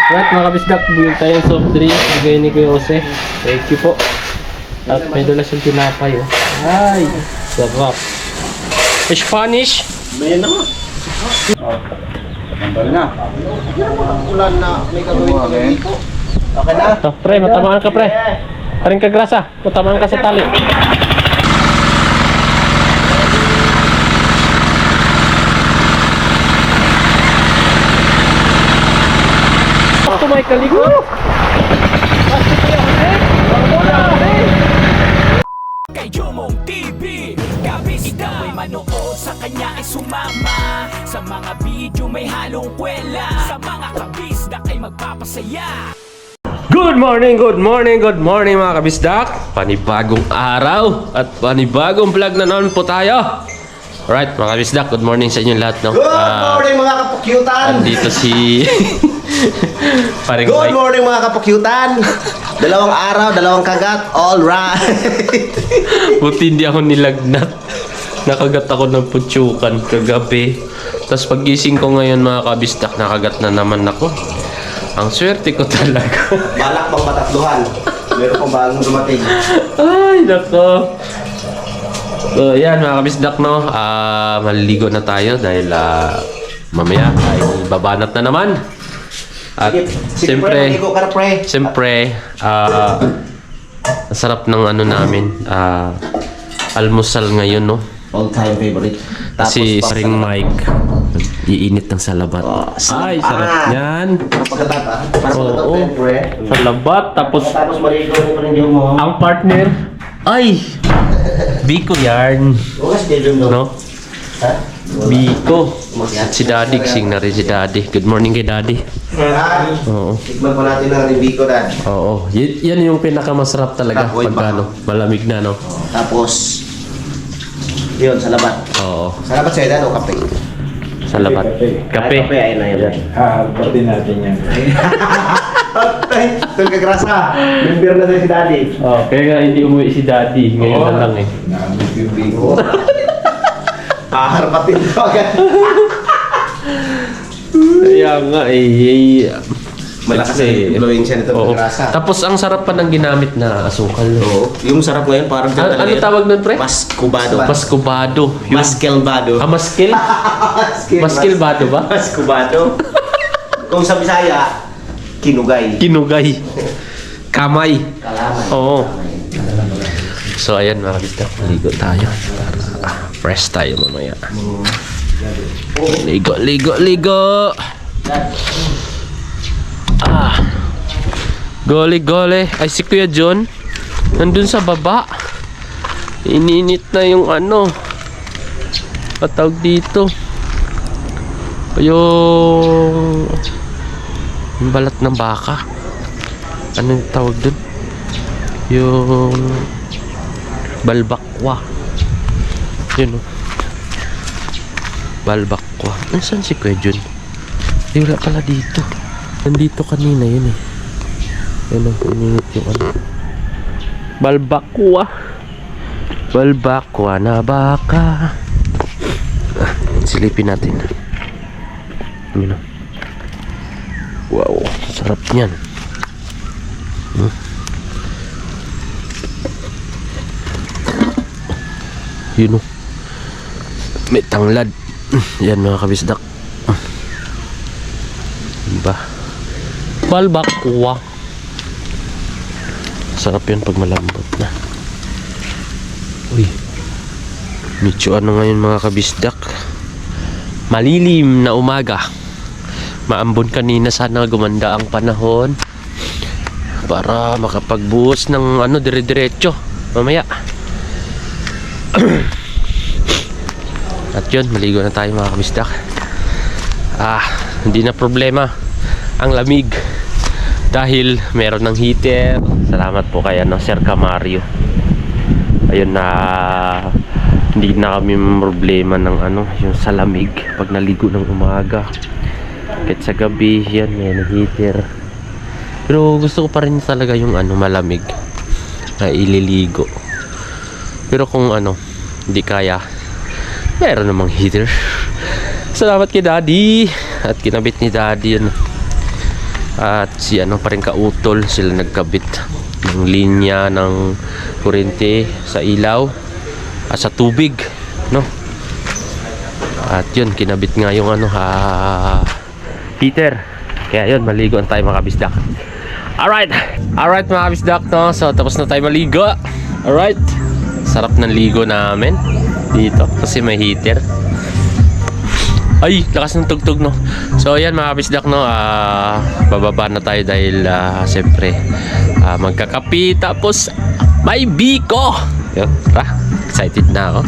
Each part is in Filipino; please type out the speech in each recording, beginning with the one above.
Right, mga kabisdak, bigyan tayo ng soft drink. Bigay ni Kuya Jose. Thank you po. At may dala siyang tinapay. Oh. Ay, sarap. Spanish? Mayan na nga. Nandal na. Ulan na may gagawin pa dito. Okay na. Ito, pre, matamaan ka, pre. Paring ka grasa. Matamaan ka sa tali. Ako may kaligo. Kay Jomong TV, kabisda may manood, sa kanya ay sumama. Sa mga video may halong kwela, sa mga kabisda kay magpapasaya. Good morning mga kabisdak. Panibagong araw at panibagong vlog na naman po tayo. Alright mga kabisdak, good morning sa inyong lahat, no? Good morning mga kapukyutan! Andito si Paring Good Mike. morning mga kapukyutan! Dalawang araw, dalawang kagat, all right! Buti hindi ako nilagnat. Nakagat ako ng putsukan kagabi. Tapos pagising ko ngayon mga kabisdak, nakagat na naman ako. Ang swerte ko talaga. Balak pang matatluhan. Meron pang bagong dumating. Ay, nako. So, yan mga kabisdak, no? Maliligo na tayo dahil mamaya ay babanat na naman. At Sige, pre, maligo ka na, pre. siyempre, ang sarap ng ano namin, almusal ngayon, no? All time favorite. Kasi Tapos, Paring Mike, iinit ng salabat. Ay, sarap niyan. Para Oo. pagkatapos, pre. Salabat, tapos Tapos maligo mo rin yung mo. ang partner, ay, Biko yarn, Huwag kasi din yung no? Ha? Biko. Si Daddy, gising na rin si Daddy. Good morning kay Daddy. Oo. Tikman po natin ang ribiko dan. Oo. Yan yung pinakamasarap talaga Apoy pag ba? ano, malamig na, no? Tapos, yun, salabat. Oo. Salabat sa'yo dan o kape? Salamat. Kape. Kape, ayun na yun. Pati natin yan. Tul ka grasa. Member na tayo si Daddy. Oh, kaya nga hindi umuwi si Daddy. Ngayon na lang eh. Naamit yung bigo. Harapin ko agad. Kaya nga eh. Malakas eh. ang influensya nito Oo. ng grasa. Tapos ang sarap pa ng ginamit na asukal. No? Oo. Yung sarap ngayon parang Ano tawag nun, pre? Mascubado. Mascubado. Yung- Maskelbado. Maskil? Maskilbado ba? Mascubado. Kung sa Bisaya, kinugay. Kinugay. Kamay. Kalaman. Oo. So ayan mga kabisdak, maligo tayo para fresh tayo mamaya. Ligo. Gole. Ay si Kuya John nandun sa baba. Ininit na yung ano, patawag dito, yung balat ng baka. Anong tawag dun? Yung balbakwa. Yun o. Balbakwa. Nasaan si Kuya Jun? Di wala pala dito. Nandito kanina yun eh. Yun o. Ininit yung ano. Balbakwa. Balbakwa na baka. Silipin natin. Yun o. Wow. Sarap niyan. Yun o. May tanglad. Yan mga kabisdak. Diba? Balbakwa. Sarap yun pag malambot na. Uy. Medyo ano ngayon mga kabisdak. Malilim na umaga. Maambon kanina, sana gumanda ang panahon para makapagbuhos ng ano dire-diretso mamaya. At yun, maligo na tayo mga kabisdak. Hindi na problema ang lamig dahil meron ng heater. Salamat po kay Sir Camario. Ayun na, hindi na kami problema ng yung sa lamig pag naligo ng umaga. Kahit sa gabi, yan, may heater. Pero gusto ko pa rin talaga yung malamig na ililigo. Pero kung hindi kaya, meron namang heater. Salamat kay Daddy. At kinabit ni Daddy yun. At si ano pa rin kautol, sila nagkabit ng linya ng kuryente sa ilaw at sa tubig, no? At yun, kinabit nga yung ano, heater. Kaya yun, maligo tayo mga kabisdak. Alright mga kabisdak, no? So tapos na tayo maligo. Alright, sarap ng ligo namin dito kasi may heater. Ay, lakas ng tugtog, no? So ayan mga kabisdak, no? Bababa na tayo dahil siyempre magkakapi tapos may biko. Yun, excited na ako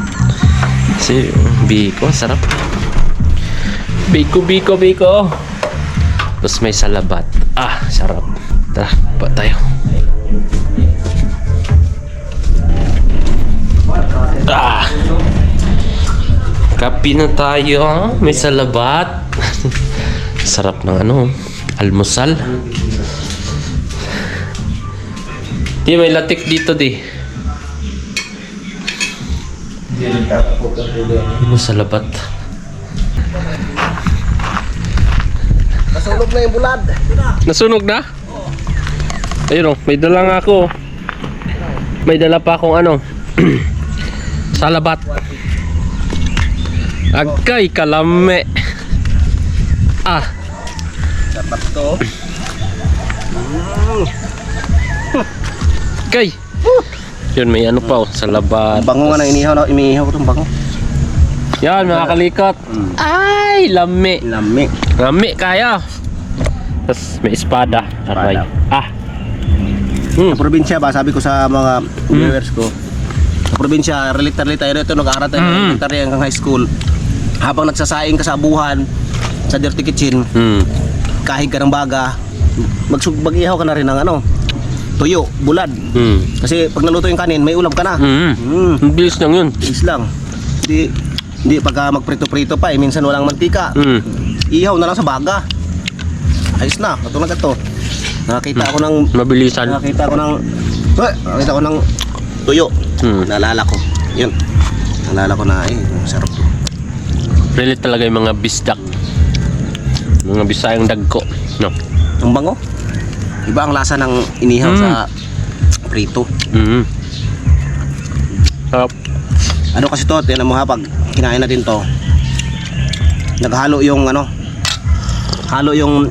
kasi biko, sarap. Biko. Tapos may salabat. Sarap. Tara, ba tayo. Kapi na tayo. May salabat. Sarap ng ano, almusal. Di, may latik dito, di. Ano salabat? Nasunog na yung bulad. Nasunog na? Ayun, may dala nga ako. May dala pa akong ano, salabat. Agkay kalame. Dapat to. Kay. Yun, may ano pa, salabat. Bango nga na inihaw na, imihaw ko itong bango. Yan, mga kalikot. Ay, lami. Lami. Lami kaya. Tapos may espada. Aray. Sa probinsya ba, sabi ko sa mga viewers ko, sa probinsya, related tayo dito, nag-aaral tayo ng elementary hanggang high school. Habang nagsasaing ka sa abuhan, sa dirty kitchen, kahig ka ng baga, mag-ihaw ka na rin ng ano, tuyo, bulad. Kasi pag naluto yung kanin, may ulam ka na. Ang bilis lang yun. Bilis lang. Hindi pagka magprito-prito pa, minsan walang mantika. Ihaw na lang sa baga. Ayos na, katulad ito. Nakakita ko ng tuyo. Naalala ko. Yun. Naalala ko na sarap. Relate talaga yung mga bisdak. Mga bisayang dagko, no? Ang bango. Iba ang lasa ng inihaw sa prito. Sarap. Ano kasi to, tinan mo ha, pag kinain natin to, naghalo yung ano, halo yung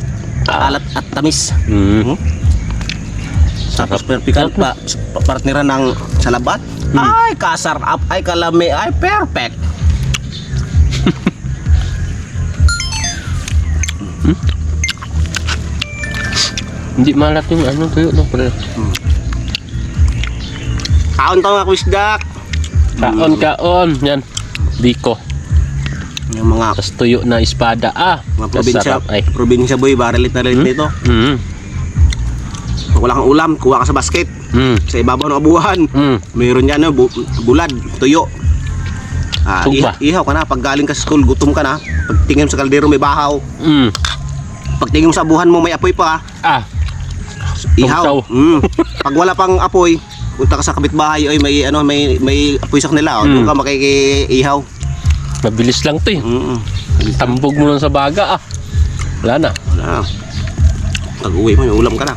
alat at tamis. Tapos perfect pa partneran ng salabat. Ay, kasarap, ay kalami, ay perfect. Hindi malat yung ano tuyo, no? Kaon to mga kusdak. Kaon. Yan. Biko. Yung mga Tapos tuyo na espada. mga probinsya, masarap, ay. probinsya boy, barelit na rin dito. Pag wala kang ulam, kuha ka sa basket. Sa ibabaw ng abuhan. Mayroon yan, bulad, tuyo. Sugba. Ihaw ka na. Pag galing ka sa school, gutom ka na. Pag tingin mo sa kaldero, may bahaw. Pag tingin mo sa abuhan mo, may apoy pa. Ihaw. Pag wala pang apoy, punta ka sa kapitbahay, oy, may apoy sa kanila. Doon ka makikiihaw. Mabilis lang to eh. Tambog mo lang sa baga Wala na. Pag uwi mo, may ulam ka na.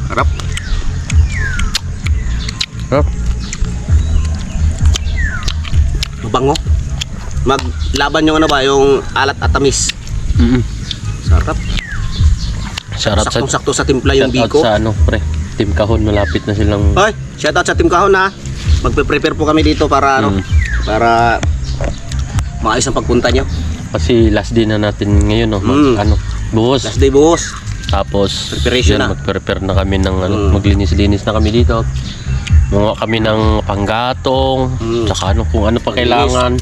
Harap. Mabango. Maglaban yung ano ba, yung alat at tamis. Sarap. Sarap sa Saktong-sakto sa timpla yung shoutout biko. sa ano, pre. Team Kahon, malapit na silang Hoy, shoutout sa Team Kahon ha. Magpe-prepare po kami dito para ano, para maayos ang pagpunta nyo. kasi last day na natin ngayon, no. Ano, buhos. Last day buhos. Tapos Preparation yun, na. mag-prepare na kami ng ano, maglinis-linis na kami dito. Mga kami ng panggatong, tsaka ano, kung ano pa kailangan.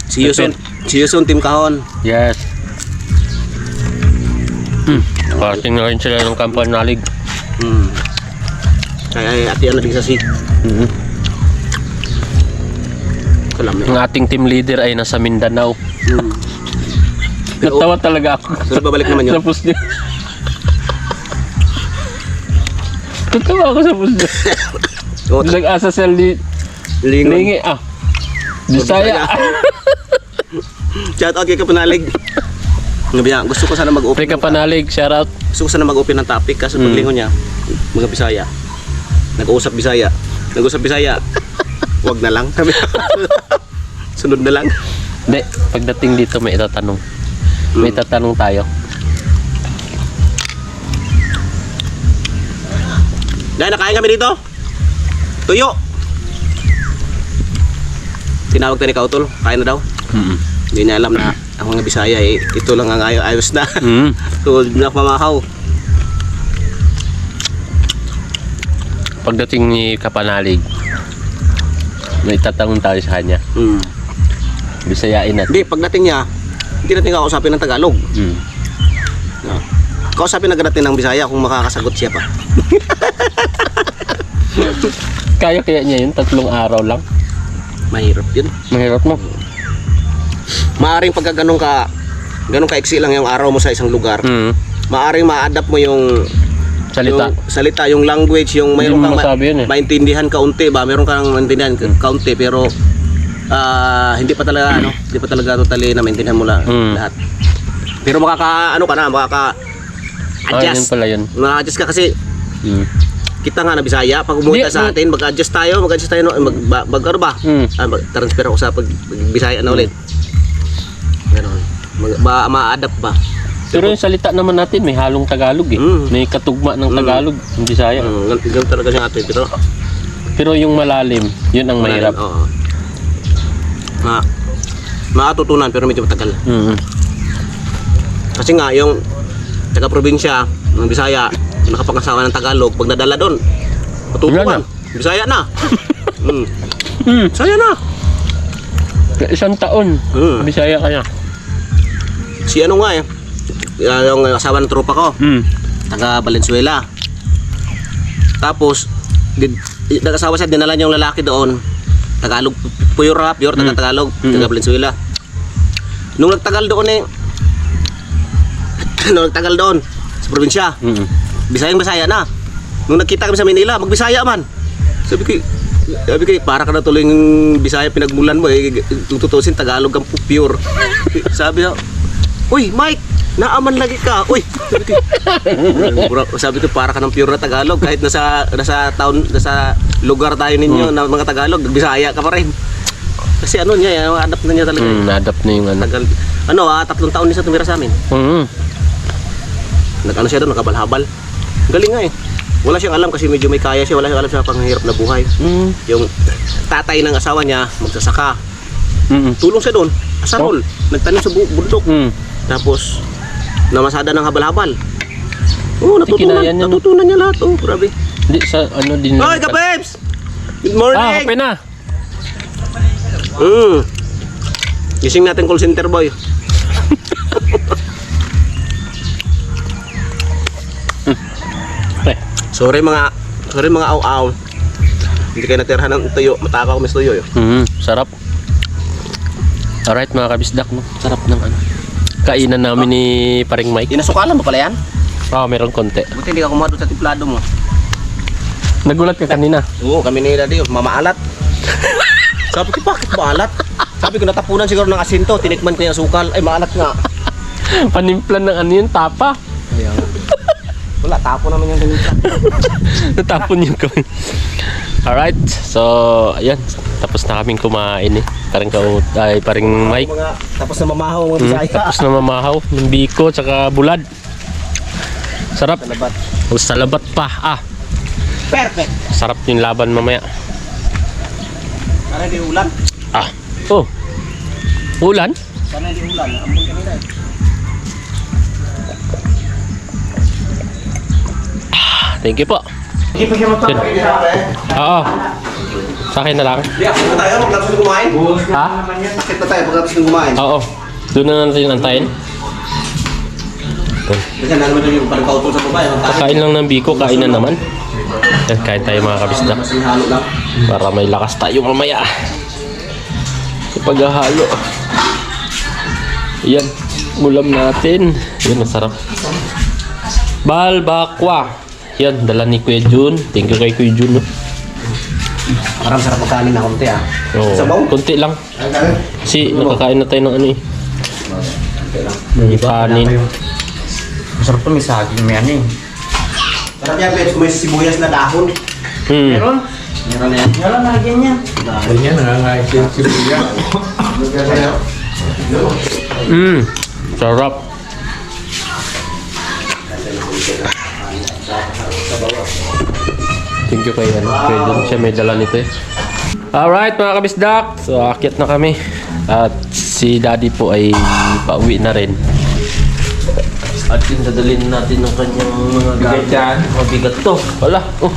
See you soon. See you soon, Team Kahon. Yes. Parating na rin sila ng Kampanalig. Kaya ati ano din sa si. Kalam Ang ating team leader ay nasa Mindanao. Natawa talaga ako. Pero babalik naman yun. Sa post niya. Natawa ako sa post niya. Nag-asa sa lingi. Bisaya. Shout out kay Kapanalig. Ngabi niya, gusto ko sana mag-open. Pre Kapanalig, shoutout. Gusto ko sana mag-open ng topic kasi paglingon niya, mga Bisaya. Nag-uusap Bisaya. Wag na lang. Sunod na lang. Hindi, pagdating dito may itatanong. May itatanong tayo. Dahil nakain kami dito. Tuyo. Tinawag tayo ni Kautol. Kain na daw. Hindi niya alam na ang mga Bisaya ito lang ang ayos na. Tulad na pamahaw. Pagdating ni Kapanalig, may itatanong tayo sa kanya. Bisayain natin. Hindi, pagdating niya, hindi natin kakausapin ng Tagalog. No. Kausapin na natin ng Bisaya kung makakasagot siya pa. Kaya niya yun, 3 araw lang. Mahirap yun. Mahirap mo. Maaring pagka ganun ka iksi lang yung araw mo sa isang lugar, maaring ma-adapt mo yung Salita. yung language, yung mayroon Hindi mo kang masabi yun eh. maintindihan kaunti ba, mayroon kang maintindihan kaunti pero hindi pa talaga totally na maintindihan mo lahat. Pero makaka-adjust. Yun pala yun. Ma-adjust ka kasi kita nga na Bisaya, pag umuwi ka sa atin, mag-adjust tayo no, transfer ako sa pag Bisaya na ulit. Ganon. Ma-adapt ba? Pero yung salita naman natin, may halong Tagalog eh. May katugma ng Tagalog, yung Bisaya. Ganun talaga siya atin, Pero yung malalim, yun ang mahirap. Oo. Maatutunan pero medyo matagal. Kasi nga yung taga-probinsya ng Bisaya, nakapangasawa ng Tagalog, pag nadala doon, matutukan. Bisaya na. Bisaya na. Isang taon, Bisaya ka na. Si ano nga yung asawa ng tropa ko, taga Valenzuela. Tapos, nag-asawa siya, dinala niya yung lalaki doon. Tagalog, pure taga Tagalog, taga Valenzuela. Nung nagtagal doon sa probinsya, Bisaya na. Nung nagkita kami sa Manila, mag-Bisaya man. Sabi ko, para ka na tuloy yung Bisaya pinagmulan mo tutusin Tagalog kang pure. Sabi niya, uy Mike, naaman lagi ka. Uy, sabi ko para ka ng pure na Tagalog kahit nasa town, nasa lugar tayo ninyo na mga Tagalog, Bisaya ka pa rin. Kasi adapt na niya talaga. Na-adapt na yung ano. 3 taon niya tumira sa amin. Nag-ano siya doon, nakabalhabal. Galing nga Wala siyang alam kasi medyo may kaya siya, wala siyang alam sa panghihirap na buhay. Yung tatay ng asawa niya, magsasaka. Tulong siya doon, asarol. Nagtanim sa bundok. Tapos, namasada ng habal-habal. Natutunan niya lahat. Grabe. Hindi, sa ano din. Hoy, Kapebs! Good morning! Kape na! Gising natin call center boy. Sorry mga aw-aw. Hindi kayo natirhan ng tuyo. Matakaw kami sa tuyo. Sarap. Alright mga kabisdak, no? Sarap ng ano. Kainan namin ni Paring Mike. Inasukalan mo pala yan? Meron konti. Buti hindi ka kumuha doon sa timplado mo. Nagulat ka kanina. Oo, kami ni Daddy, mamaalat. Sabi ko, bakit maalat? Sabi ko, natapunan siguro ng asinto. Tinikman ko yung asukal. Ay, maalat nga. Panimplan ng ano yun, tapa. Wala, tapo naman yung ganito. Natapon yung gawin. Alright, so ayan, tapos na kaming kumain Paring Mike. Tapos na mamahaw mga Bisaya. Tapos na mamahaw ng biko tsaka bulad. Sarap. Salabat. Salabat pa. Perfect. Sarap yung laban mamaya. Sana di ulan. Ulan? Sana di ulan. Ambon kanina Thank you po. Hindi pa siya magpapakita sa akin. Oo. Sa akin na lang. Di, akit na tayo pagkatapos ng kumain. Ha? Akit na tayo pagkatapos ng kumain. Oo. Doon na natin antayin. Kasi naman yung parang kautol sa babae. Kain lang ng biko, kain na naman. Kain tayo mga kabisdak. Mas halo lang. Para may lakas tayo mamaya. Sa paghahalo. Yan. Ulam natin. Yan, masarap. Balbakwa. Yan, dala ni Kuya Jun. Thank you kay Kuya Jun. Parang sarap magkanin na konti Oo, Sabaw? konti lang. Kasi nakakain na tayo ng ano May kanin. Masarap to, may saging, may ano eh. Sarap yan, Pets. May sibuyas na dahon. Meron na yan. Meron na, ganyan. Ganyan, nangangain si Buya. Sarap. Thank you kay ano. Kaya dun siya may dala nito eh. Alright mga kabisdak. So aakyat na kami. At si daddy po ay pauwi na rin. At dadalhin natin ng kanyang mga Bigat yan. mabigat to. Wala. Oh.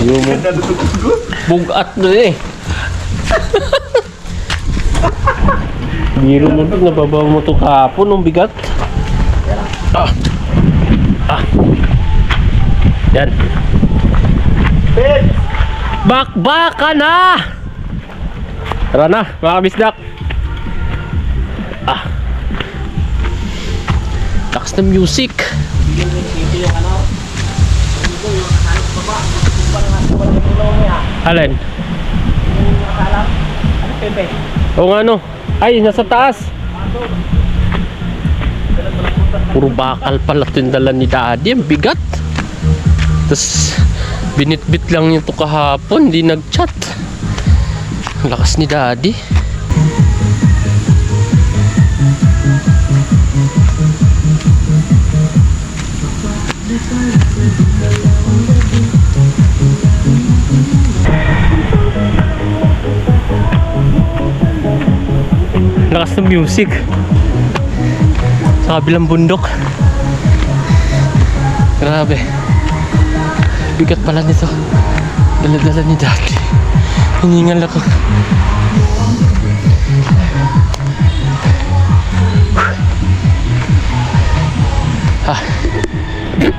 Yung bugat na eh. Biro mo pag nababaw mo ito kahapon ng bigat. Yan. Bakbaka na! Tara na, mga kabisdak. Lakas ng music. Alin? O nga no? Ay, nasa taas. Puro bakal pala ito yung dala ni daddy. Ang bigat. Tapos binitbit lang yung to kahapon. Hindi nag-chat. Ang lakas ni daddy. Lakas ng music sa kabilang bundok. Grabe. Bigat pala nito. Dala-dala ni daddy. Hiningal ako.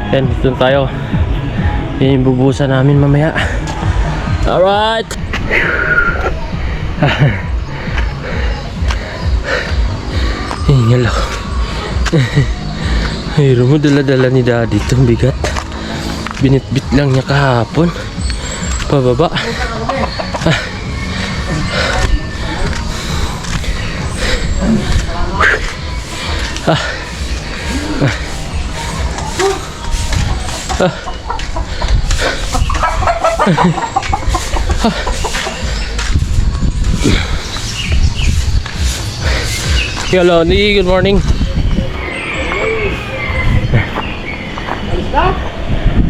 Yan, dito tayo. Yan yung bubusan namin mamaya. Alright. Hingal ako. Ayro mo, dala-dala ni daddy itong bigat. Binitbit lang niya kahapon. Pababa. Hello, good morning.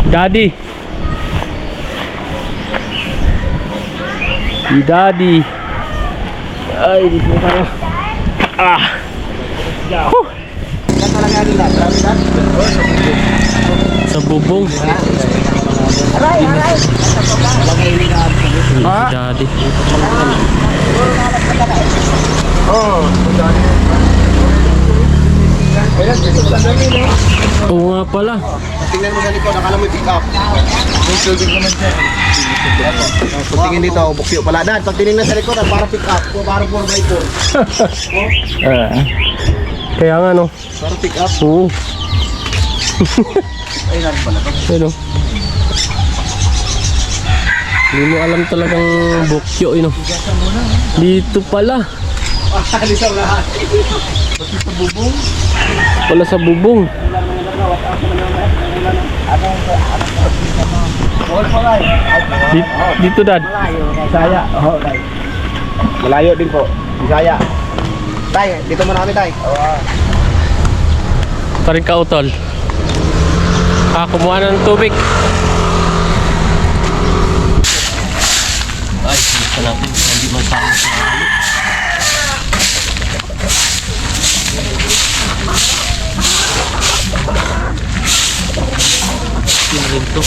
Daddy. Daddy. Ay, dito tayo. Sa bubong. Daddy. Oo nga pala. Tingnan mo sa likod, akala mo pick up. Pagtingin dito, bukyo pala. Dad, pag tinignan sa likod, para pick up. Para 4x4. Kaya nga no. Para pick up. Oo. Ay, lang pala. Ano? Hindi mo alam talagang bukyo no. Dito pala. Alisang lahat. Wala sa bubong. Dito dad. Bisaya. Malayo din po. Bisaya. Tay, dito muna kami, tay. Paring kautol. Kumuha na ng tubig. Ay, gusto natin. Hindi masama sa halo. Tingin to.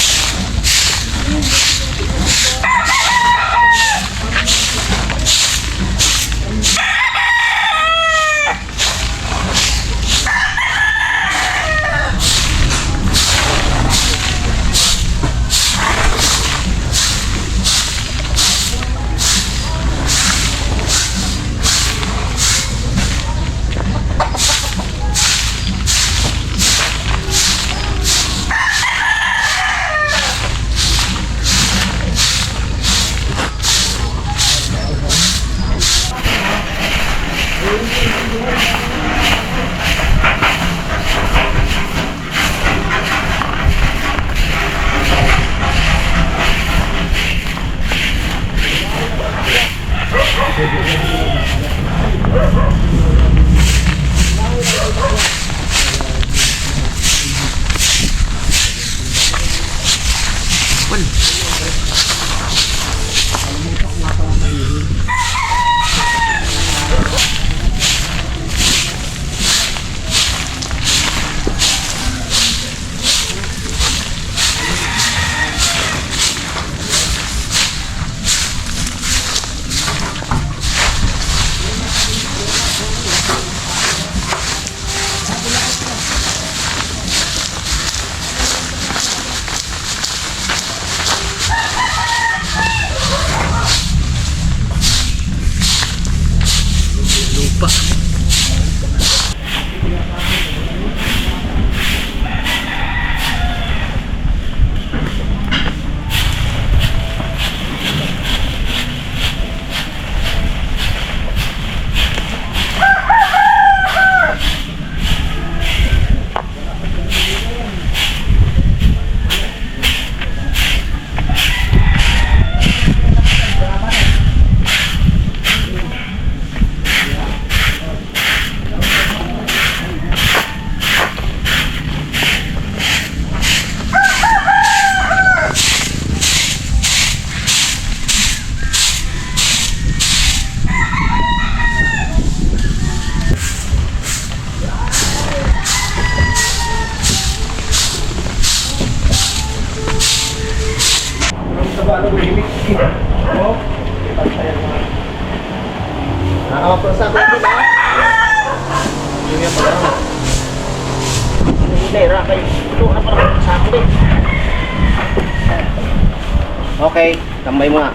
Okay, tambay mo nga.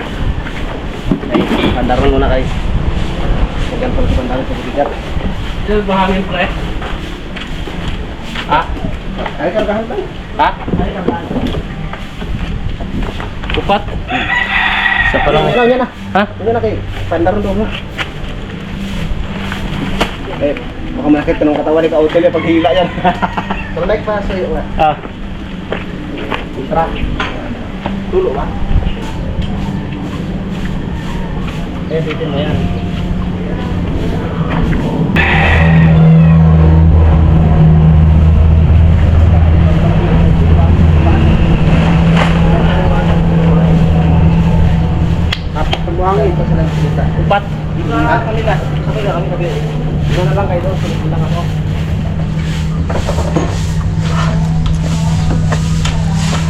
Okay, pandaron muna kayo. Ganyan pala sa pandaron sa bigat. Diyan bahangin pre. Ha? Ay, kargahan tayo. Ha? Upat? Sa pala. Yan na. Ha? Yan na kayo. Pandaron doon mo. Eh, baka makita ng katawan ni Ka-Hotel yung paghila yan. Pero like pa sa iyo nga. Ah. Ultra. Tulo ba? Eh, bitin mo yan. Pagbuhangin ito sila kita. Upat? Kami na. Kami. Doon na lang kayo doon. Sulit lang ako.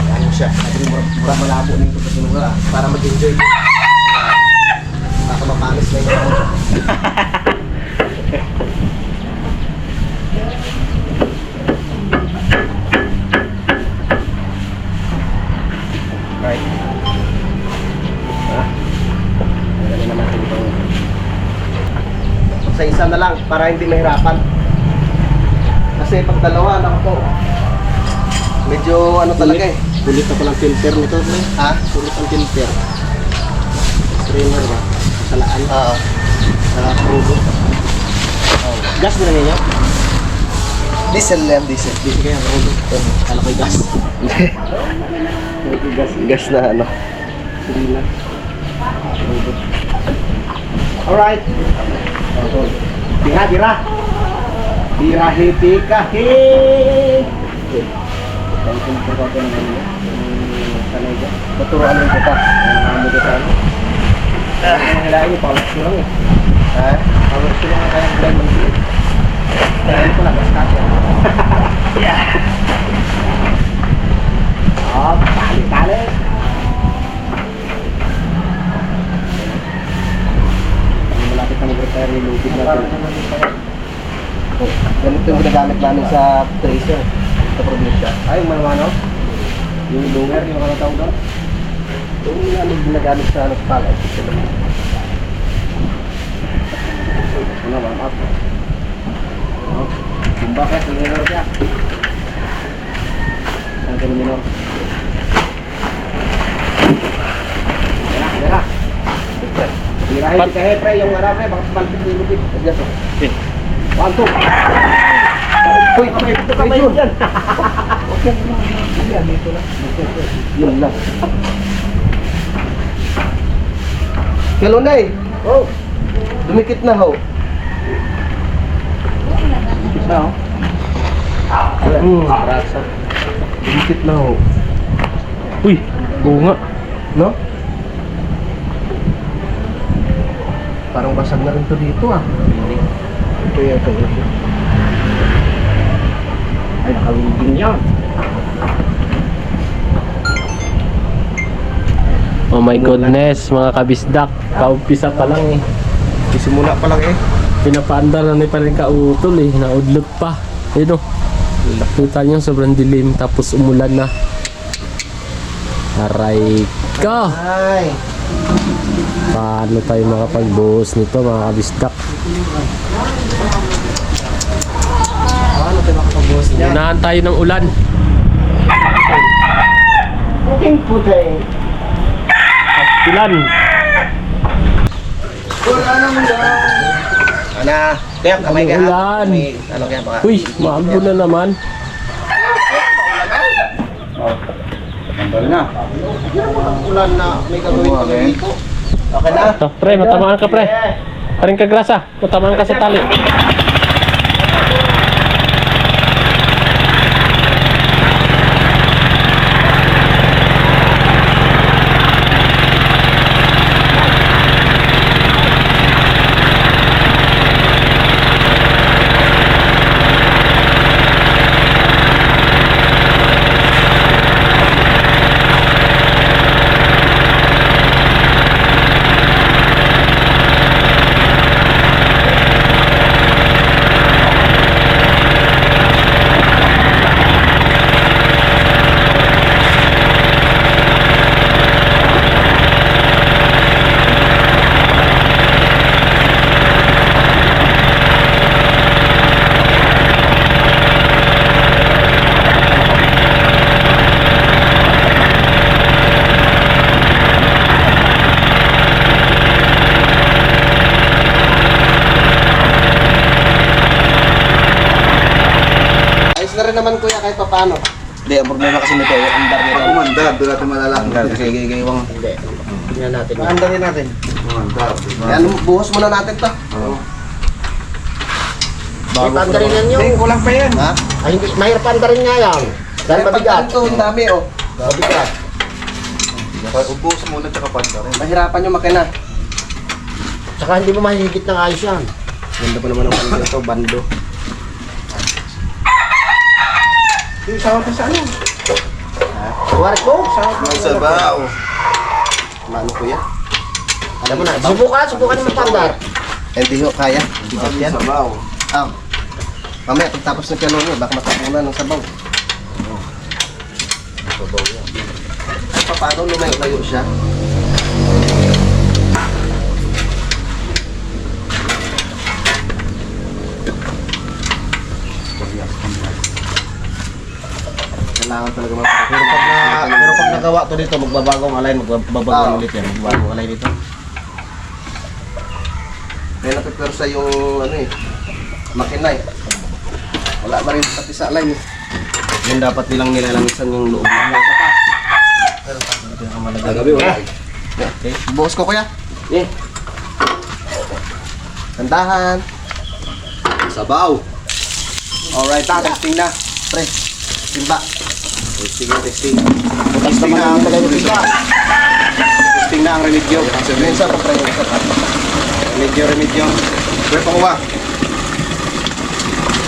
Ano siya? Sabi mura malabo na ito sa sinugara para mag-enjoy. Baka mapanis na ito. Right. Dali naman natin ito. Sa isa na lang para hindi mahirapan. Kasi pag dalawa, naku po. Medyo ano talaga eh. Kulit na palang filter nito. Ha? Kulit ang filter. Strainer ba? Salaan. Oo. Sa crudo. Gas na lang ninyo? Diesel yan, diesel. Diesel kaya crudo. Kala ko'y gas. Gas na ano. Sirila. Crudo. Alright. Dira. Dira hiti kahit. Thank you for talking to me. Sanay ka. Tuturuan mo kita. Ano ka ano? Hilahin niyo, power ko lang eh. Ha? Power ko lang ang kayang blend mo. Kaya ko lang, gaskat yan. Yeah! Oh, tali. Malapit na mag-retire yung lupit natin. Oh, ganito yung ginagamit namin sa tracer sa probinsya. Ay, yung ano? Yung lunger, yung ano tawag doon? Yung ano ginagamit sa palay. Ano ba? Up. Bumba ka, minor siya. Saan ka minor? Dira. Dirahin ka pre, yung araw pre, baka palpit yung lupit. Adjust mo. Okay. 1, 2. Uy, ito kamay dyan. Okay. Yan, dito lang. Yun lang. Kalunay. Oh. Dumikit na ho. Dumikit na ho. Rasa. Dumikit na ho. Uy, bunga. No? Parang basag na rin to dito ah. Ito yan. Ay, nakalugin yan. Oh my goodness, mga kabisdak. Kaumpisa pa lang eh. Isimula pa lang eh. Pinapaandar na ni pa rin kautol eh. Naudlot pa. Ayun o. Kita nyo, sobrang dilim. Tapos umulan na. Aray ka! Ay. Paano tayo makapagbuhos nito mga kabisdak? Ano tayo makapagbuhos niya? Unahan tayo ng ulan. Puting puting. Ulan. Ana, kaya kamay ka. Ulan. Ano kaya baka? Uy, maambo na naman. Ulan na may gagawin kami dito. Okay na? Oh, pre, matamaan ka pre. Paring ka grasa. Matamaan ka sa tali. rin naman kuya kahit paano. Hindi, ang problema kasi nito, yung andar nito. Umandar, doon natin malalaman. Andar, kasi gagawang... Hindi. Tingnan natin. Andarin natin. Umandar, diba? Yan, buhos muna natin to. Oo. May pandarin yan yung... Kulang pa yan. Ha? Ay, hindi, mahirap pandarin nga yan. Dahil May mabigat. pandarin to, ang dami oh. Mabigat. Ubus muna tsaka pandar. Mahirapan yung makina. Saka hindi mo mahigit ng ayos yan. Ganda pa naman ang bando ito, bando. Yung sawa pa sa ano? Kuwarit ko. Ang sabaw. Mano kuya? Alam mo na. Subukan mo pandar. Hindi ho, kaya. Bigat yan. Sabaw. Mamaya, pagtapos ng piano niya, baka matapunan ng sabaw. Sabaw yan. Ay, paano lumayo-layo siya? Kailangan talaga Pero pag nagawa to dito, magbabagong alay, magbabagong ulit yan. Magbabagong alay dito. Kaya napipersa yung ano eh, makina eh. Wala na rin pati sa line eh. Yan dapat nilang nilalangisan yung loob. Gabi wala. Okay, buhos ko kuya. Eh. Tandahan. Sabaw. Alright, testing na. Pre, timba. Testing. Testing na ang talaga. Testing na ang remedyo. Minsan pa pre. Remedyo. Pwede pa kuha.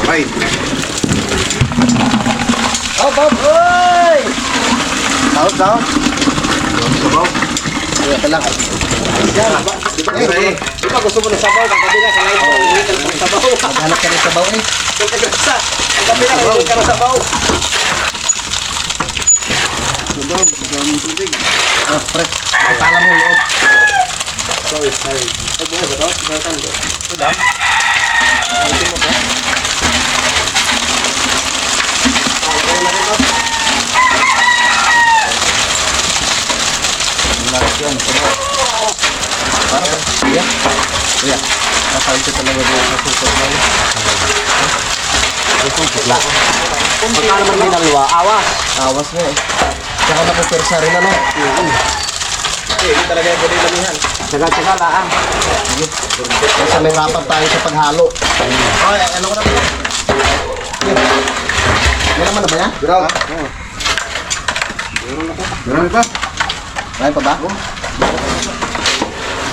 Okay. Hop! Oy! Sound. Sabaw. Ito lang. Yan. Di ba gusto mo ng sabaw? Ang kabila sa line mo, hindi ka ng sabaw. Maghanap ka ng sabaw eh. Yung kagrasa. Ang kabila, hindi ka ng sabaw. Sabaw. Daming tubig. Pre. Pala mo loob. Sorry. Ay, buhay ba ito? Buhay ito. Ito lang. Ayusin mo ba? Okay na rin ito. Kuya, nakain ko talaga doon sa susot na yun. Pagka naman may nalwa, awas. Awas nga eh. Tsaka napupersa rin ano. Hindi talaga yung galing lamihan. Tsaga laan. Kasi may rapag tayo sa paghalo. Ay, ano ko na ba? May naman na ba yan? Graw. Marami pa? May pa ba?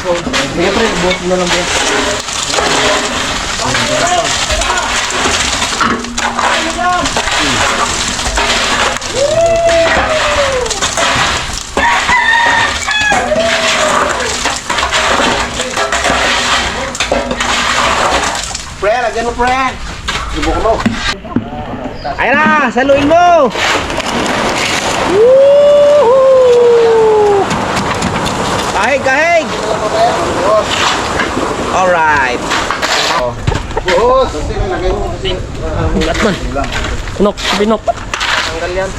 Sige pre, buhos mo na lang ba yan? Pre, lagyan mo pre! Subukan mo. Ayan na, saluin mo! Kahig! Alright. Buhos! Kasi lagay mo kasi. Ulat man. Pinok, pinok. Tanggal yan.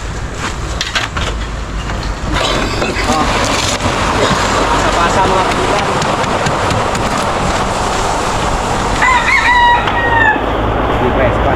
Pasa mga kapila. Di press pa.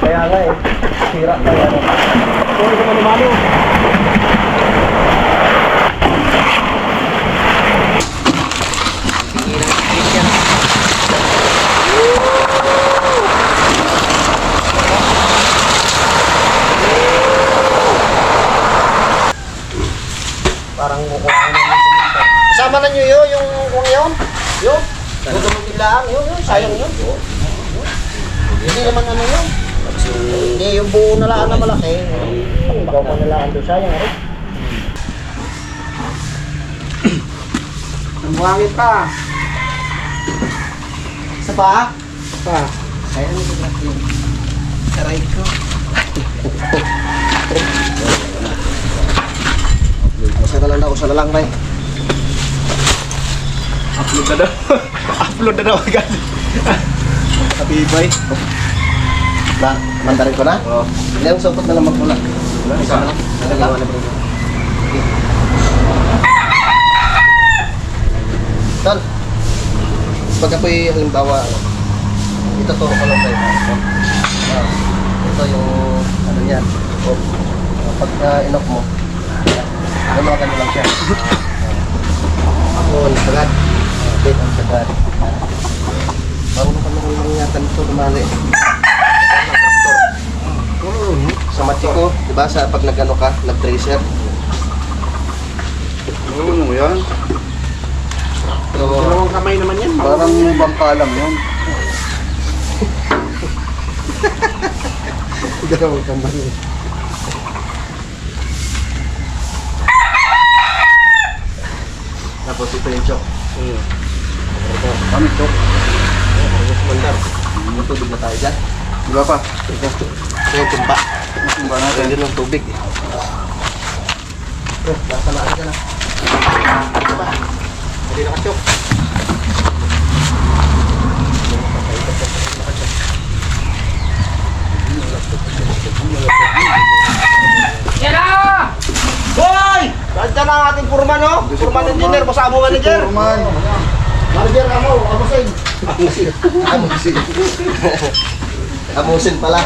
Kaya nga eh, sira na yan. Sorry ka manumano. Parang kukuha na. Sama na nyo yun, yung kung yun? Yun? Tuturutin lang, yun, sayang yun. Hindi naman ano yun. Hindi, yung buo na laan na malaki. Ikaw mo na laan doon, sayang rin. Nambuhangin pa. Isa pa? Pa. Kaya ano ito natin? Saray ko. Masa na lang daw, usa na lang, Ray. Upload na daw. Upload na daw agad. Happy boy. Na, mandarin ko na? Oo. Hindi, ang sukot na naman ko na. Isa na lang. Nagagawa na bro. Tol, pag ako'y halimbawa, ituturo ko lang tayo. Ito yung, ano yan, pag inok mo, ano mga ganun lang siya. Ako, sagad. Wait, ang sagad. Marunong ka naman mangyatan ito, lumali. Sa match ko, di ba, sa pag nag-ano ka, nag-tracer. Ano yan? So, Dalawang kamay naman yan. Parang bangka lang yun. dalawang kamay. Tapos ito yung chok. Kami to. Mandar. Tubig na tayo dyan. Diba pa? Ito yung timba. Timba natin. Pwede ng tubig. Nasa na ka na. Diba? Hindi nakachok. Hoy! Nandiyan na ang ating purman, no? Purman engineer, basta mo manager. Turman. Manager ka mo, amusin. Amusin. Amusin pala.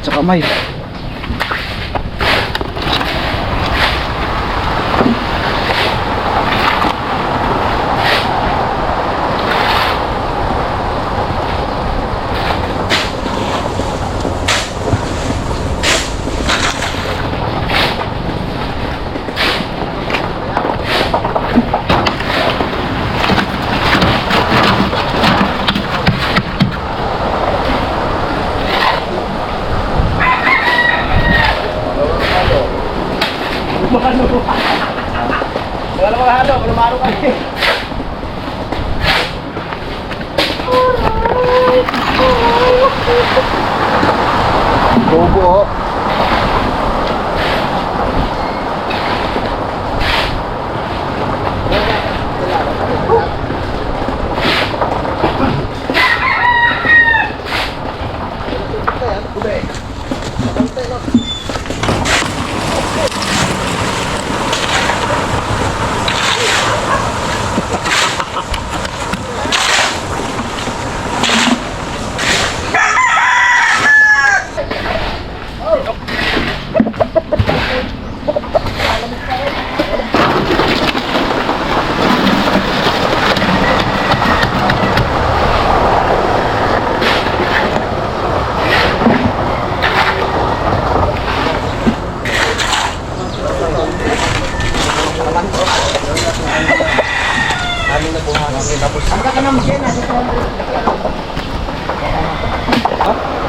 Tsaka may. Bobo.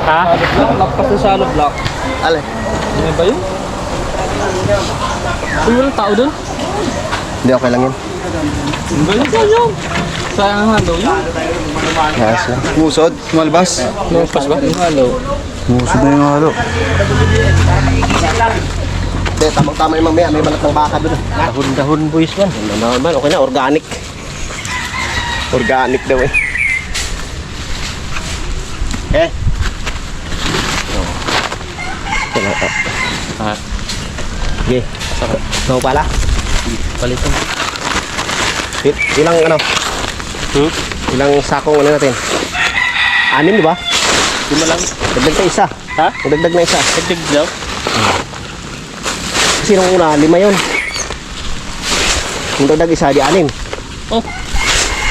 Ha? Lakpas na sa block. Ale. Ano ba yun? Uy, walang tao doon? Hindi, okay lang yun. Ano ba yun? Sayang ang halo yun. Yes, musod, malbas. Lumpas ba? Yung halo. Musod na yung halo. Hindi, tamang-tama yung mamaya. May balat ng baka doon. Dahon-dahon boys man. Ano naman, okay na, organic. Organic daw eh. Eh. Ha? Okay. Ikaw pala. Palitan. Ilang ano? Ilang sakong ano natin? 6 di ba? 5 lang. Dagdag na isa. Ha? Dagdag na isa. Dagdag daw. Kasi nung una, 5 yun. Kung dagdag isa, di 6. Oh.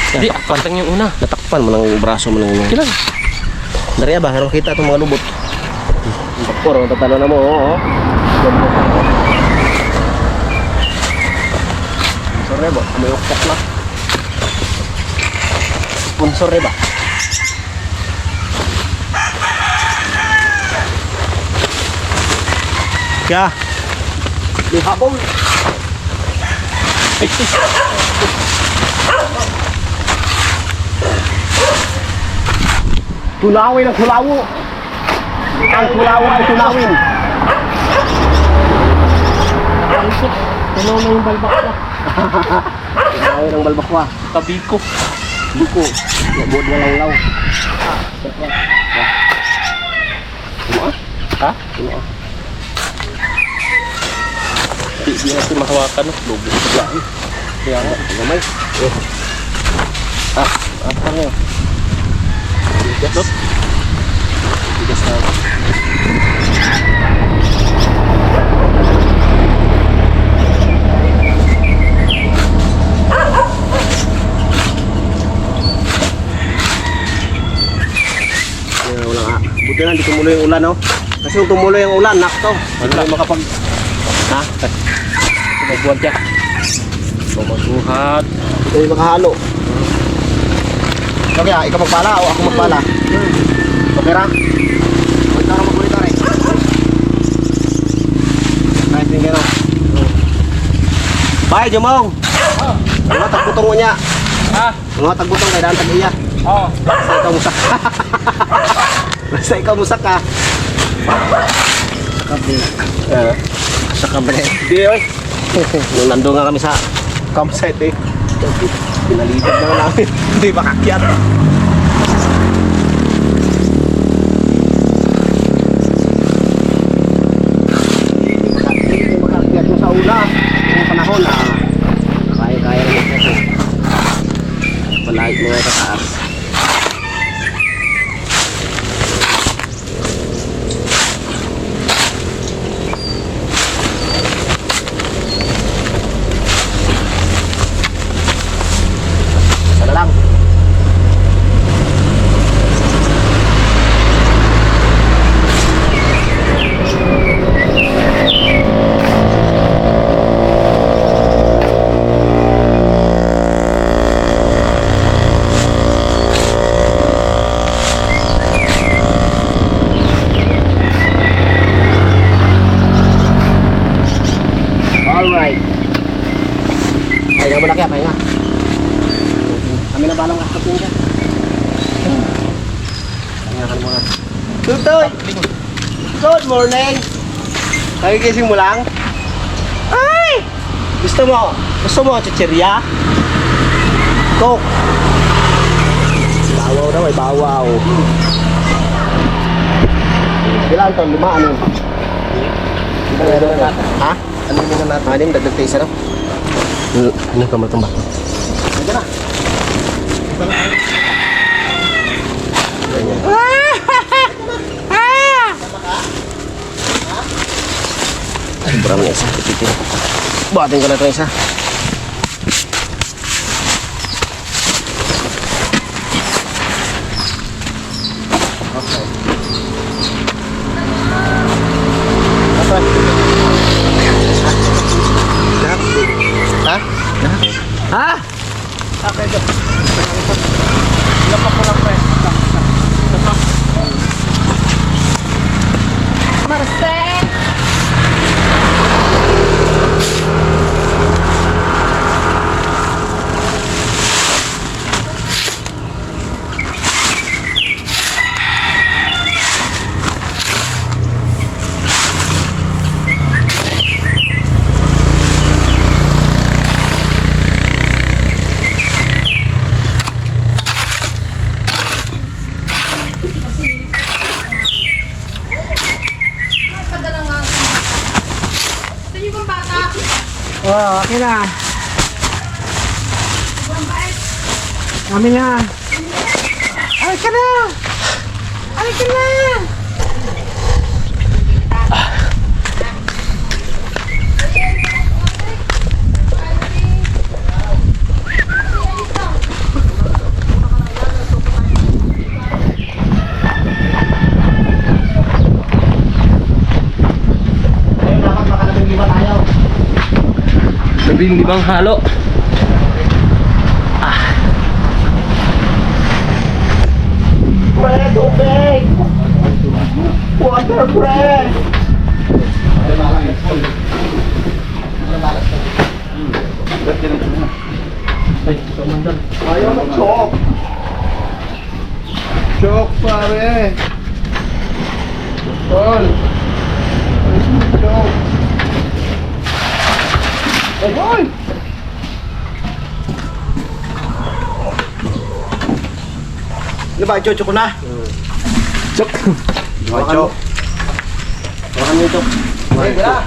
Hindi, pantang yung una. Natakpan mo ng braso mo lang yun. Kailan? Dari ba? Harap kita itong mga lubot. Puro, tatalo na mo. Oo. Sponsor ba? May ukpok na. Sponsor ba? Kaya. Di habol. Tulawin ang tulawo. Ang tulawo ay tulawin. Ano na yung balbak na? Tulawin ang balbakwa. Kabiko. Buko. Labod na lang law. Ha? Di natin mahawakan. Lobo. Kaya nga, gamay. Apa nga? Bigas. Bigas na. Wala nga. Buti na, hindi tumuloy yung ulan, no? Kasi kung tumuloy yung ulan, nakto. Hindi tayo makapag... Ha? Magbuwan siya. Magbuhat. Hindi tayo makahalo. So kaya, ikaw magpala o ako magpala? Okay ra? Magtara magulit na rin. Kahit yung gano'n. Bye, Jumong! Mga tagbutong mo niya. Ha? Mga tagbutong kay daan tag-iya. Oo. Basta ikaw musak. Basta ikaw musak ka. Sa kabre. Hindi, oy. Nung nandun nga kami sa campsite eh. Pinalibad na namin. Hindi makakyat. Hindi makakyat mo sa ula. Yung panahon na kaya-kaya naman ito. mga tataas. Sana lang. Alright. Pahinga muna kaya, pahinga. Kami na balang akapin ka. Pahinga ka muna. Tutoy! Good morning! Nagigising mo lang? Ay! Gusto mo chichirya? Coke! Bawaw daw ay bawaw. Bilang to, 5 ano? Ha? Ano yung natin? Ano yung dagdag tayo isa daw? Ano ka matambak? Sige na. Sobrang isa. Buhatin ko na ito isa. Ha? Ha? Okay, go. Lapak mo lang pa eh. Marcel! Oh, okay na. Kami na. Ay ka na. Ay ka na. Labing-limang halo. Pre, tubig! Water, pre! Ayaw mo chok! Chok, pare! Tol! Chok! Ay! Ano ba? Chok ko na? Chok! Chok! Hawakan mo yung chok. Ay, bila!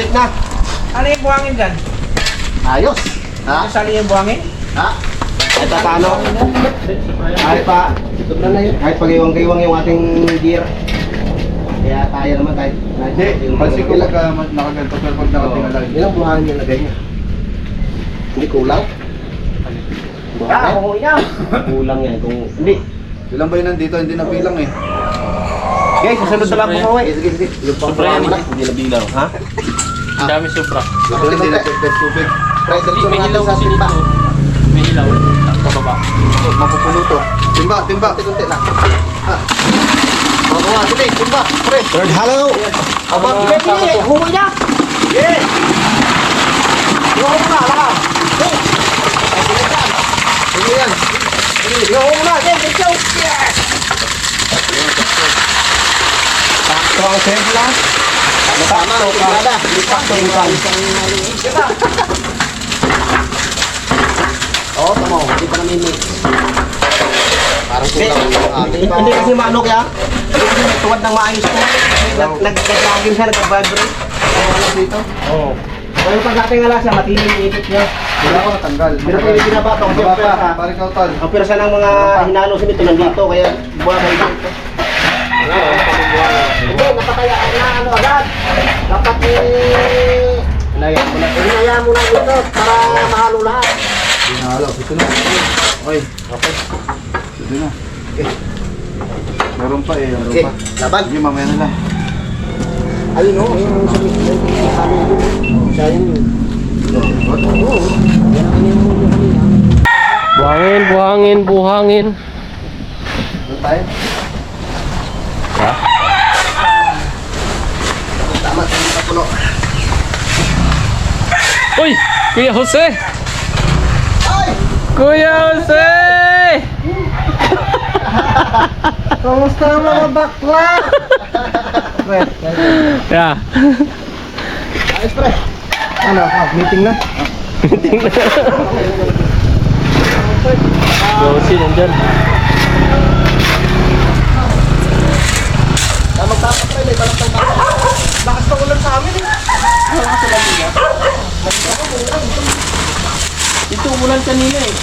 safe na. Ano yung buhangin dyan? Ayos. Ha? Sali yung buhangin? Ha? Kahit pa paano? Kahit pa, kahit pag-iwang-iwang yung ating gear. Kaya kaya naman kahit Pansin ko lang nakaganto pero pag nakatingala. Ilang buhangin yung lagay niya? Hindi kulang? Ah, oo yan. Kulang yan. Kung hindi. Ilan ba yun nandito? Hindi nabilang eh. Guys, susunod na lang po mo eh. Sige, sige. Yung pang hindi nabilang. Ha? Dami sobra. Hindi nagtagdag tubig. Try dito May natin hilaw sa kasi timba. nito. May hilaw. Pababa. Mapupuno to. Timba, timba. Kunti lang. Ha? Mga sige, timba. Pre. Third hello. Aba, sige. Huwag niya. Yeah. Huwag mo na, lang. Ano yan? Huwag mo na. Let's go. Yes. Sakto ang safe lang. Tama, tingada. Sakto yung kan. Oo, tama. Hindi pa namimix. Parang kulang yung ating. Hindi kasi manok ya. Hindi tuwad ng maayos ko. Nagkagagin siya, nagkavibrate. Ano dito? Oo. Pero pag natingala siya, matindi yung ipit niya. Wala ko natanggal. Pero pwede binabato kasi ang pwersa. Parang kautal. Ang pwersa ng mga hinalo sa nito nandito, kaya buwagay dito. Hindi, napatayaan na ano agad. Dapat hinaya mo na dito para mahalo lahat. Pinahalo. Ito na. Okay. Okay. Ito na. Meron pa eh. Meron Okay, pa. laban. Sige, mamaya na lang. Ayun o, ayun sa halo yun. Siya yun. Buhangin, buhangin, buhangin. Doon tayo. Tama, hindi pa puno. Uy! Kuya Jose! Kuya Jose! Kamusta ang mga bakla? Yeah. Ayos pre. Ano, meeting na? Jose nandyan. Magtapak pre, may balak ng baka. Lakas pa ulan sa amin eh. Lakas ulan din yan. Ito, umulan kanina eh.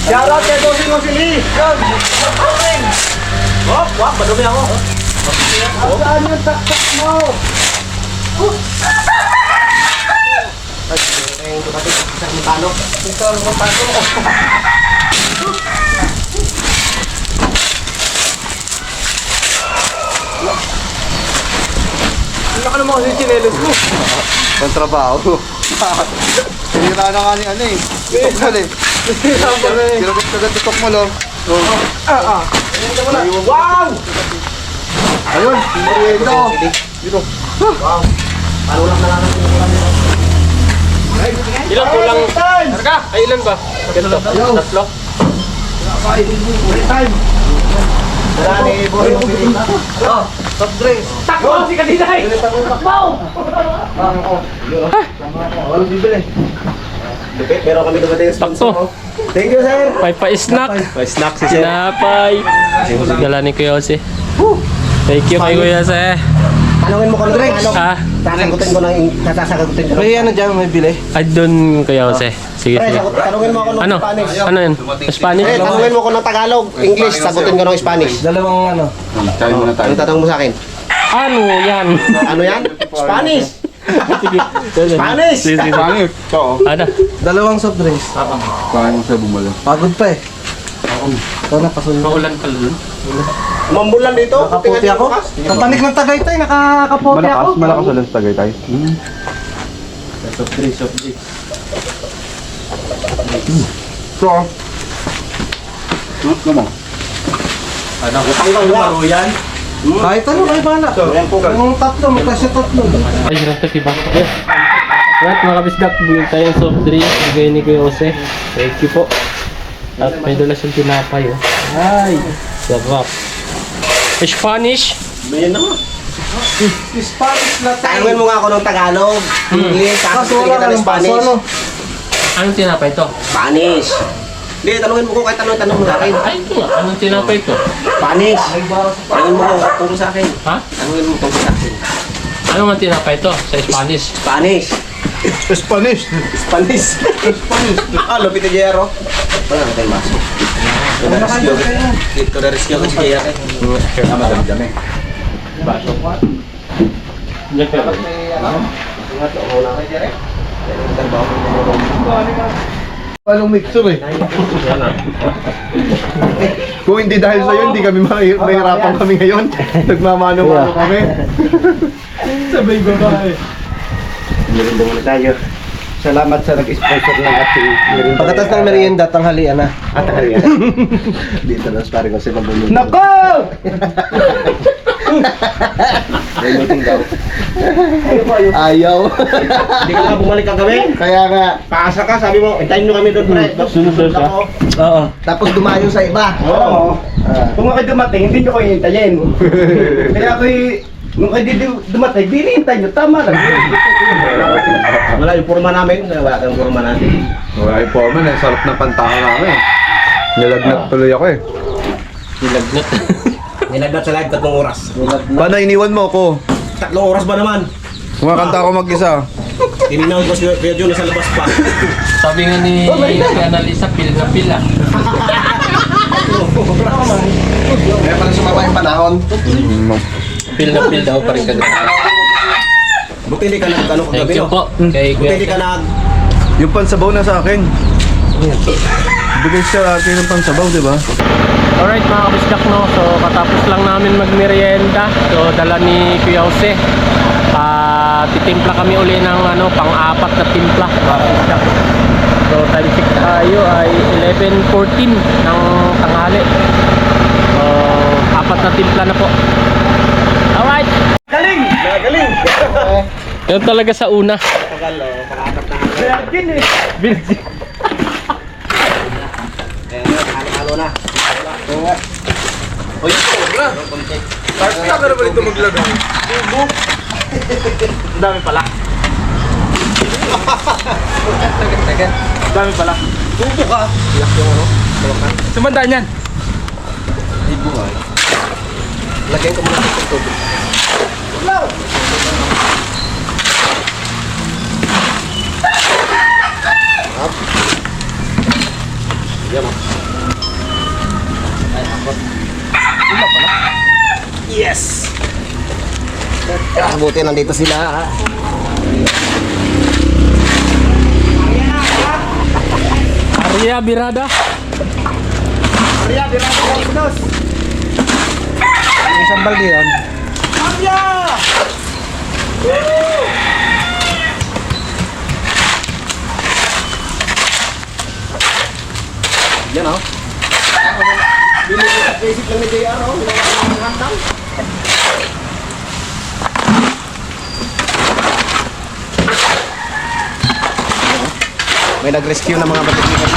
Shoutout kay Bossing Osili! Yun! Wop! Wop! Madumi ako! Saan yung taktak mo? Ay, ito kasi isang mutano. Ito ang mutano. Ano ka naman kasi chinelos mo? Ang trabaho. Sinira na nga ni ano eh. Tutok mo eh. Sinagot ka na tutok mo lo. Wow! Ayun. Dito. Dito. Wow! Paano lang nalaman yung ulan nila? Ilan kulang? Karga? Ay, ilan ba? Tatlo? Wala ni Bossing Osili. Oh! Soft drinks! Takbo si Kadinay! Walang bibili. Lupit, pero kami dumating yung sponsor Takto. mo. Thank you, sir! May pa-snack. Pa-snack si Sinapay. Gala ni Kuya Jose. Thank you kay Kuya Jose. Tanungin mo kung drinks. Ha? Sasagutin ko ng sasagutin ko. May ano dyan, may bili? Ay, doon Kuya Jose. Sige, Pre, sige. tanungin mo ako ng Ano? Spanish. Ano yan? Spanish? Pre, tanungin mo ko ng Tagalog, English, sagutin ko ng Spanish. Dalawang ano? Kain muna tayo. Ano tatanong mo sa akin? Ano yan? Ano yan? Spanish! Sige. Spanish! Sige, sige. Paano yun? Ito oh. Ano? Dalawang soft drinks. Kain mo sa bumalo. Pagod pa eh. Ito na, pasunod. Maulan pala dun? Umambulan dito. Nakaputi ako. Sa tanik ng Tagaytay, nakakaputi ako. Malakas ulan sa Tagaytay. Soft drinks, soft drinks. So. Ano mo? Ano? Maro yan? Kahit ano, kayo bahala. Yung tatlo, magkasya tatlo. Ay, hirap na tiba. Alright, mga kabisdak, bigyan tayo ng soft drinks. Bigay ni Kuya Jose. Thank you po. At may dala siyang tinapay, oh. Ay, sarap. Spanish? Mayan naman. Spanish na Tanungin mo nga ako ng Tagalog, English, sasagutin kita ng Spanish. Anong tinapay to? Spanish. Hindi, tanungin mo ko kahit tanong mo sa akin. Ay, ito nga. Anong tinapay to? Spanish. Tanungin mo ko tungkol sa akin. Ha? Tanungin mo tungkol sa akin. Ano nga tinapay ito sa Spanish? Spanish. Spanish. Spanish. Ah, Lupita Jero. Wala na tayong maso. Ito na rescue kasi kaya Dami-dami. Baso. Diyan ka ba? Anong mixer eh? Kung hindi dahil sa'yo, hindi kami mahirapan kami ngayon. Nagmamano-mano kami. Sabay babae. Merienda muna tayo. Salamat sa nag-sponsor ng ating merienda. Pagkatapos ng merienda, tanghalian na. Tanghalian. Dito na sparring ko sila bumili. Nako! May meeting daw. Ayaw. Hindi ka na bumalik kagabi? Kaya nga. Paasa ka, sabi mo, hintayin nyo kami doon, pre. Sunod ako. Oo. Tapos dumayo sa iba. Oo. Kung ako dumating, hindi nyo ko hihintayin. Kaya ako'y, nung kayo dumating, hinihintay nyo, tama lang. Wala yung forma namin, wala kang forma natin. Wala yung foreman eh. Sarap ng pantahan namin. Nilagnat tuloy ako eh. Nilagnat. Nilagnat sa live 3 oras. Paano iniwan mo ako? 3 oras ba naman? Kumakanta ako mag-isa. Tinignan ko si Kuya Jun sa labas pa. Sabi nga ni Annalisa, pil na pil ah. Kaya pala sumaba yung panahon. Pil na pil daw pa rin kagabi. Buti hindi ka nag-ano Thank kagabi, you no? po. Kay Buti hindi Kuya. ka nag... Yung pansabaw na sa akin. Bigay siya atin ng pansabaw, di ba? Alright mga kabisdak, no? So katapos lang namin magmerienda. So dala ni Kuya Jose. Titimpla kami uli ng pang-apat na timpla mga kabisdak. So time check tayo ay 11:14 ng tanghali. So 4 na timpla na po. Alright! Galing! Yun talaga sa una. Tagal, pang-apat na halo. Virgin eh. Virgin. Halo na. Ay, sobra! Kaya ka naman ito maglagay. Ang dami pala. Ang dami pala. Tuto ka! Sumandaan yan. Lagyan ko muna sa tubig. Yan o. Yes! Buti nandito sila. Arya Birada. Isang balde yun. Yan o. Basic lang ni JR o. May nag-rescue ng mga batikitan.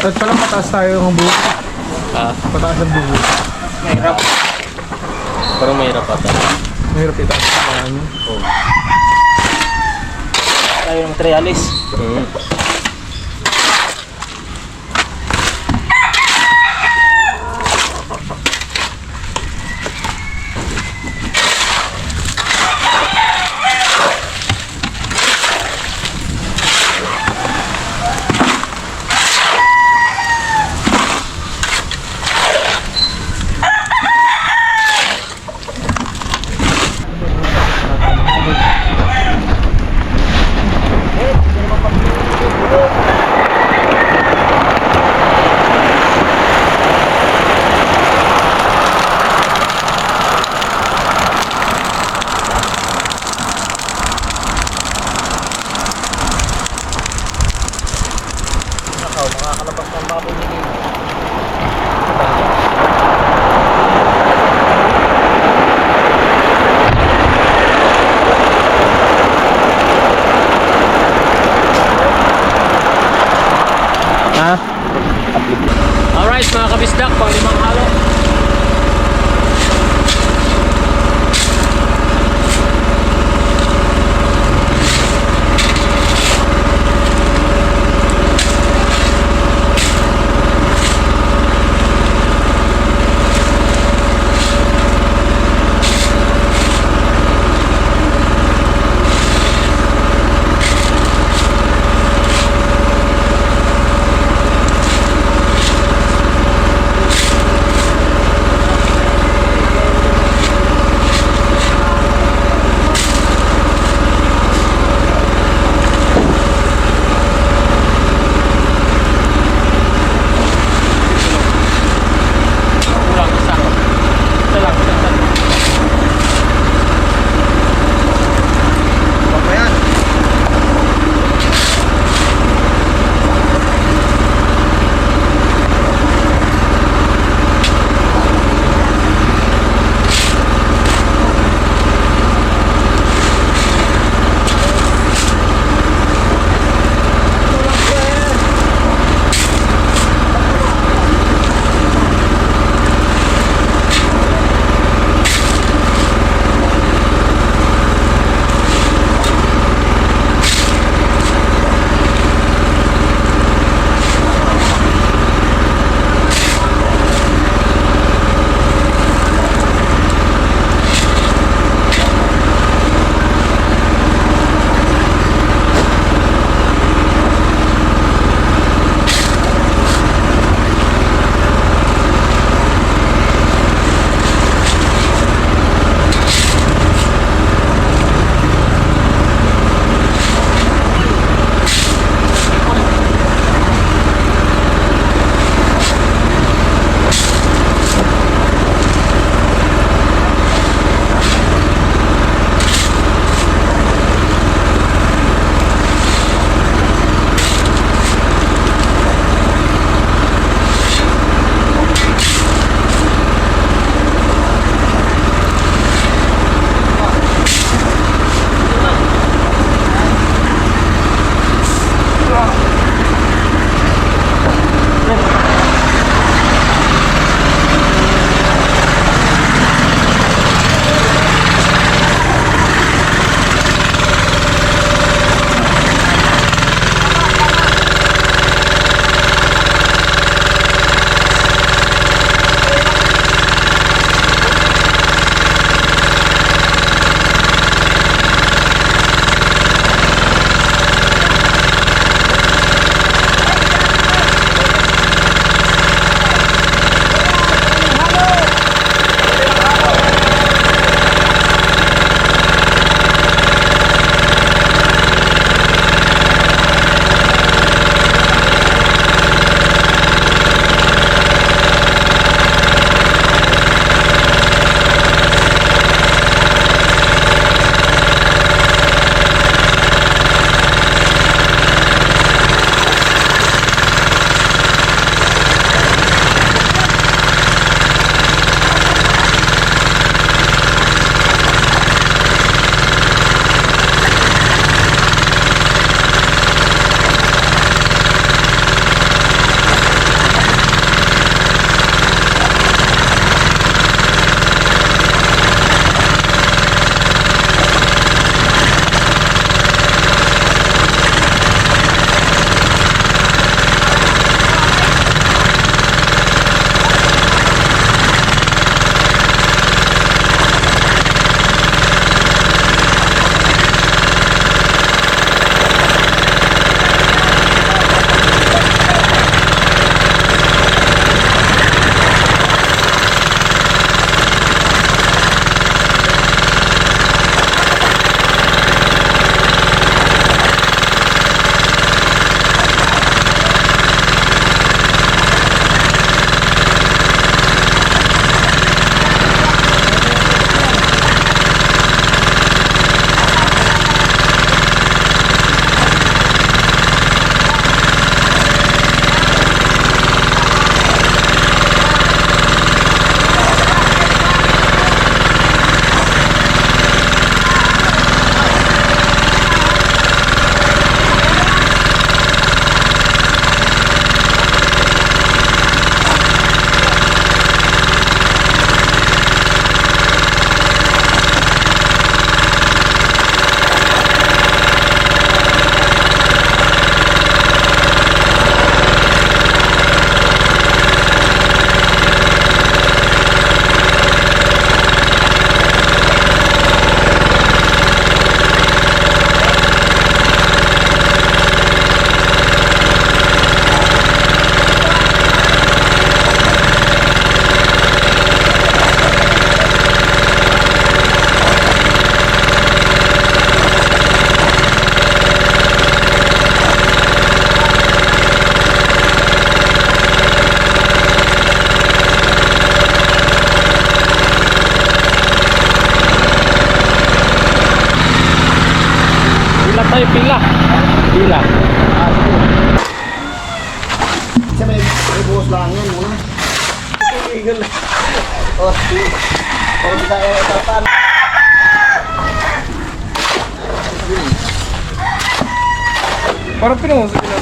At palang pataas tayo ng buhok. Pataas ng buhok. Parang mahirap ata. Mahirap itaas ng ano. Tayo ng trialis. Alright mga kabisdak, pang 5 halo. Buhos lang yan muna. Oh, bisa kapan? Parang pinusok na.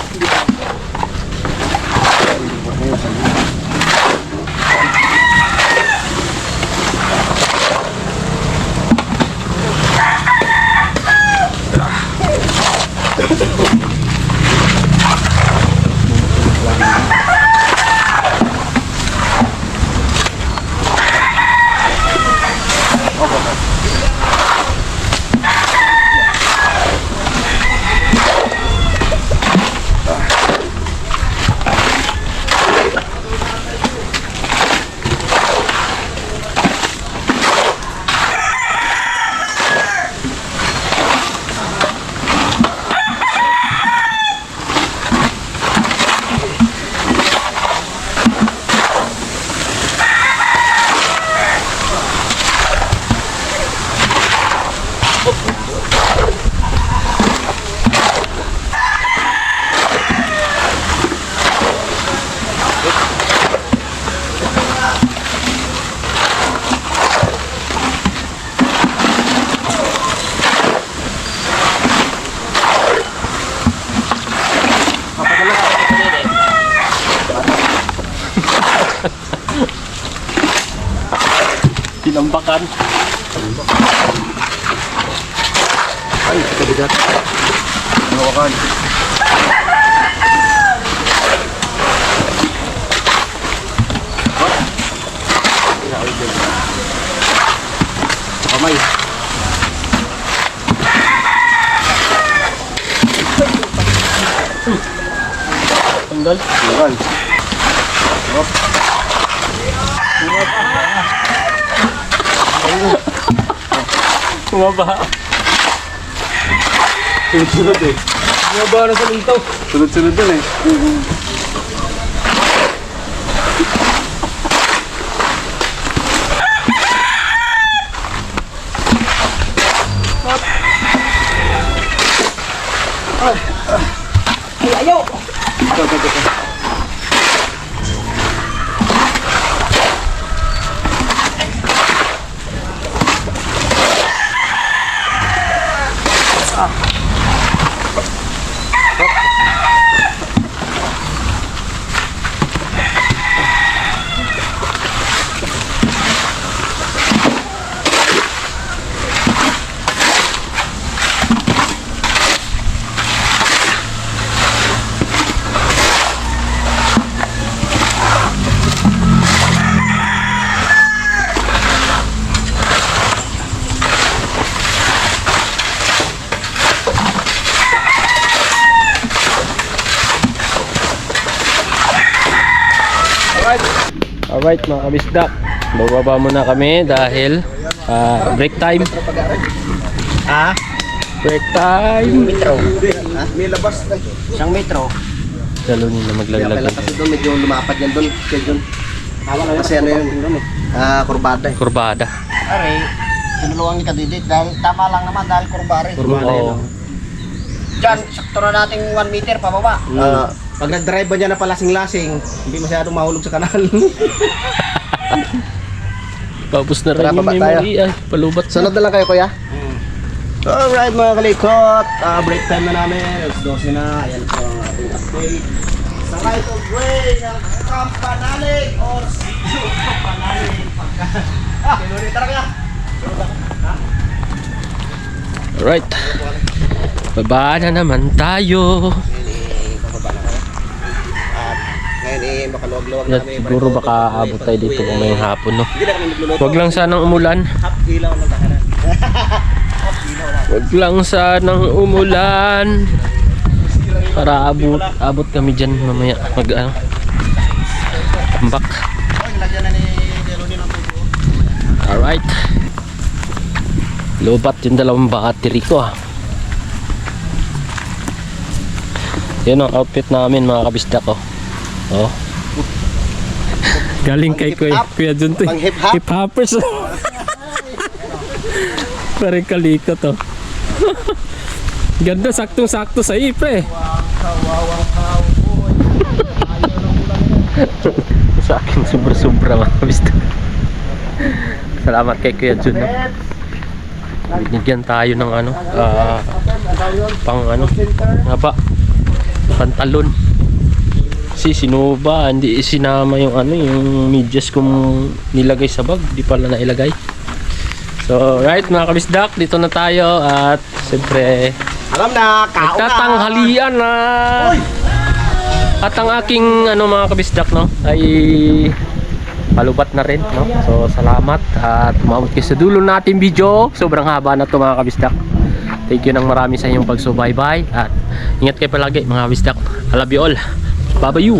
Tinambakan. Ay, kabigat. Hawakan. Kamay. Tanggal. Tanggal. Bumaba. Sunod-sunod eh. Bumaba na sa lintaw. Sunod-sunod dun eh. Alright mga kabisda, bababa muna kami dahil break time. Break time. May labas na. Isang metro. Dalunin na Kaya maglaglag. pala kasi doon, medyo lumapad yan doon. Kaya doon. Kasi ano yun? Kurbada eh. Kurbada. Are, tinulungan kita dito. Dahil tama lang naman dahil kurbada eh. Oo. Diyan, sakto na nating 1 meter pababa. Pag nag-drive ba dyan na palasing-lasing, hindi masyadong mahulog sa kanal. Tapos na rin Tara, yung baba tayo. memory. Ay, palubat Sunod na lang kayo, kuya. Alright mga kalikot, break time na namin. Alas 12 na. Ayan po ang ating update. Sa right of way ng Kampanalig or Sitio Kampanalig. Kinuri, tara kaya. Alright. Baba na naman tayo. Ngayon makaluwag-luwag At namin. siguro baka abot tayo dito kung ngayong hapon, no? Hindi na kami nagluluto. Wag lang sanang umulan. Half ilaw lang takanan. Wag lang sanang umulan. Para abot kami dyan mamaya. Tambak. Lagyan na ni Delony ng tubo. Alright. Lobat yung dalawang battery ko, ah. Yan ang outfit namin mga kabisda ko. Oh. Galing kay Kuya Junto. Pang hip-hop? Hip-hoppers. Parang kalikot, oh. Ganda, saktong-sakto sa pre. Sa akin sobra-sobra mga kabisdak. Salamat kay Kuya Jun, no? Binigyan tayo ng ano, pang ano, nga ba? Pantalon. Kasi sino ba, hindi sinama yung ano, yung medyas kong nilagay sa bag, di pala nailagay. So, right mga kabisdak, dito na tayo at siyempre Alam na, kao na. tatanghalian na. At ang aking ano mga kabisdak, no, ay palubat na rin, no. So salamat at umabot kayo sa dulo natin video. Sobrang haba na to mga kabisdak. Thank you ng marami sa inyong pagsubaybay at ingat kayo palagi mga kabisdak. I love you all. Bye bye you.